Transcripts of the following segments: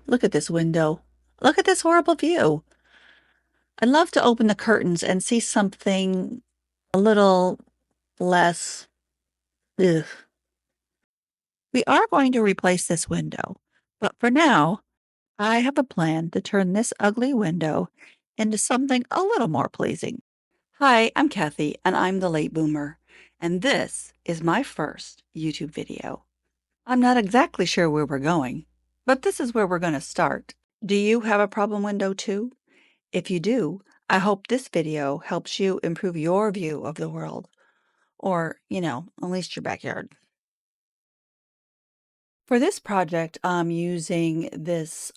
Look at this window. Look at this horrible view. I'd love to open the curtains and see something a little less. Ugh. We are going to replace this window, but for now, I have a plan to turn this ugly window into something a little more pleasing. Hi, I'm Kathy, and I'm the late boomer, and this is my first YouTube video. I'm not exactly sure where we're going, but this is where we're going to start. Do you have a problem window too? If you do, I hope this video helps you improve your view of the world, or, at least your backyard. For this project, I'm using this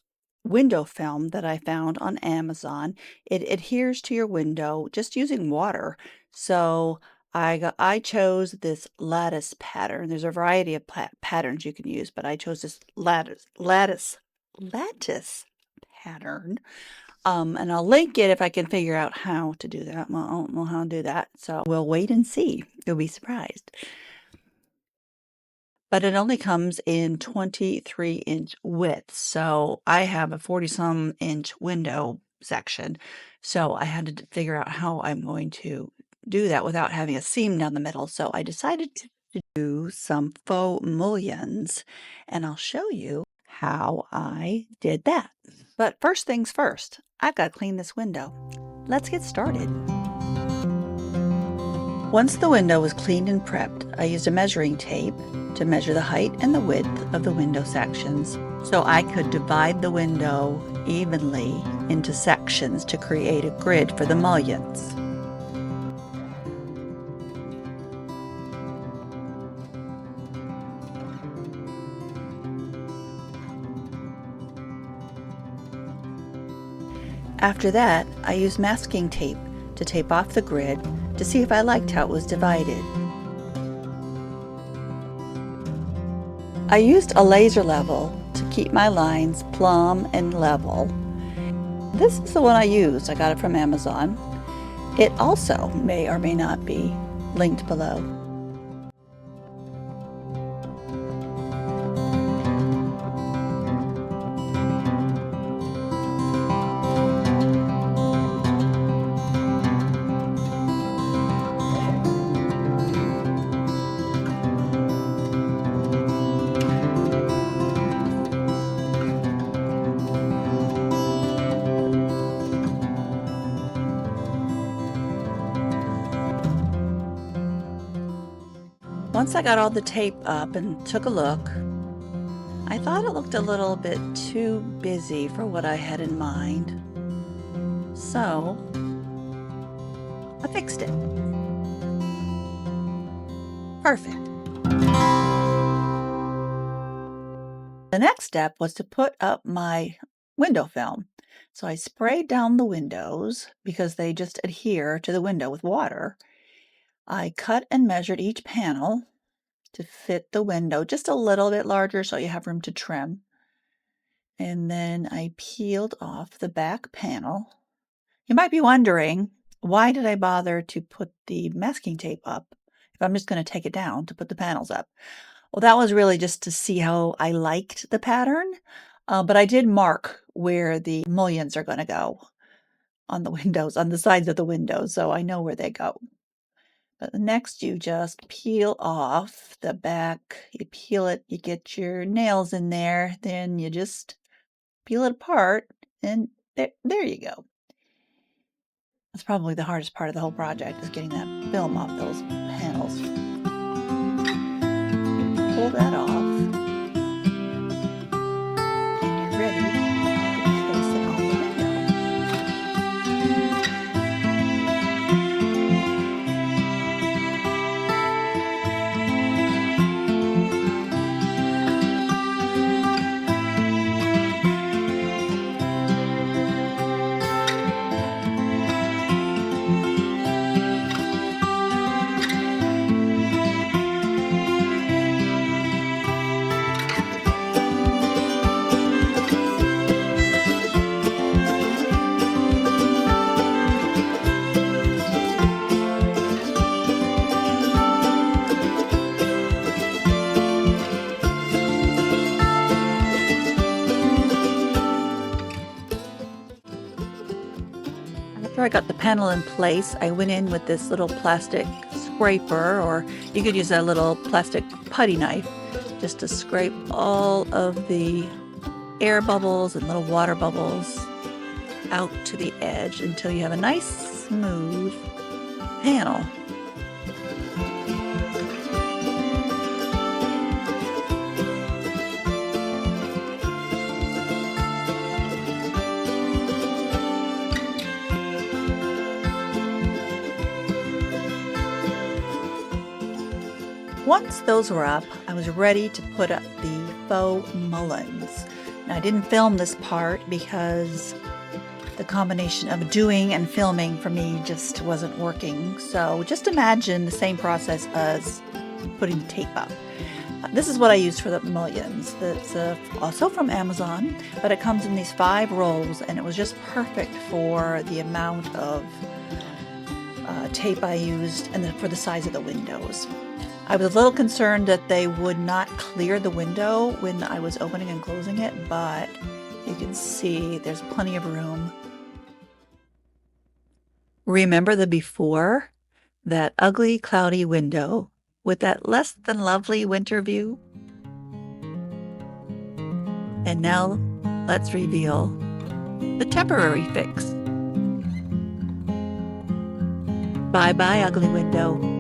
window film that I found on Amazon. It adheres to your window just using water. So I chose this lattice pattern. There's a variety of patterns you can use, but I chose this lattice pattern. And I'll link it if I can figure out how to do that. Well, I don't know how to do that, so we'll wait and see. You'll be surprised. But it only comes in 23-inch width, so I have a 40-some inch window section, so I had to figure out how I'm going to do that without having a seam down the middle, so I decided to do some faux mullions, and I'll show you how I did that. But first things first, I've got to clean this window. Let's get started. Once the window was cleaned and prepped, I used a measuring tape to measure the height and the width of the window sections so I could divide the window evenly into sections to create a grid for the mullions. After that, I used masking tape to tape off the grid to see if I liked how it was divided. I used a laser level to keep my lines plumb and level. This is the one I used. I got it from Amazon. It also may or may not be linked below. Once I got all the tape up and took a look, I thought it looked a little bit too busy for what I had in mind. So I fixed it. Perfect. The next step was to put up my window film. So I sprayed down the windows because they just adhere to the window with water. I cut and measured each panel to fit the window just a little bit larger so you have room to trim. And then I peeled off the back panel. You might be wondering, why did I bother to put the masking tape up if I'm just going to take it down to put the panels up? Well, that was really just to see how I liked the pattern, but I did mark where the mullions are going to go on the windows, on the sides of the windows, so I know where they go. But next you just peel off the back, you peel it, you get your nails in there, then you just peel it apart, and there you go. That's probably the hardest part of the whole project, is getting that film off those panels. Pull that off, and you're ready to place it on the window. I got the panel in place, I went in with this little plastic scraper, or you could use a little plastic putty knife just to scrape all of the air bubbles and little water bubbles out to the edge until you have a nice smooth panel. Once those were up, I was ready to put up the faux mullions. Now, I didn't film this part because the combination of doing and filming for me just wasn't working. So just imagine the same process as putting the tape up. This is what I used for the mullions. That's also from Amazon, but it comes in these 5 rolls, and it was just perfect for the amount of tape I used and for the size of the windows. I was a little concerned that they would not clear the window when I was opening and closing it, but you can see there's plenty of room. Remember the before? That ugly, cloudy window with that less than lovely winter view? And now let's reveal the temporary fix. Bye-bye, ugly window.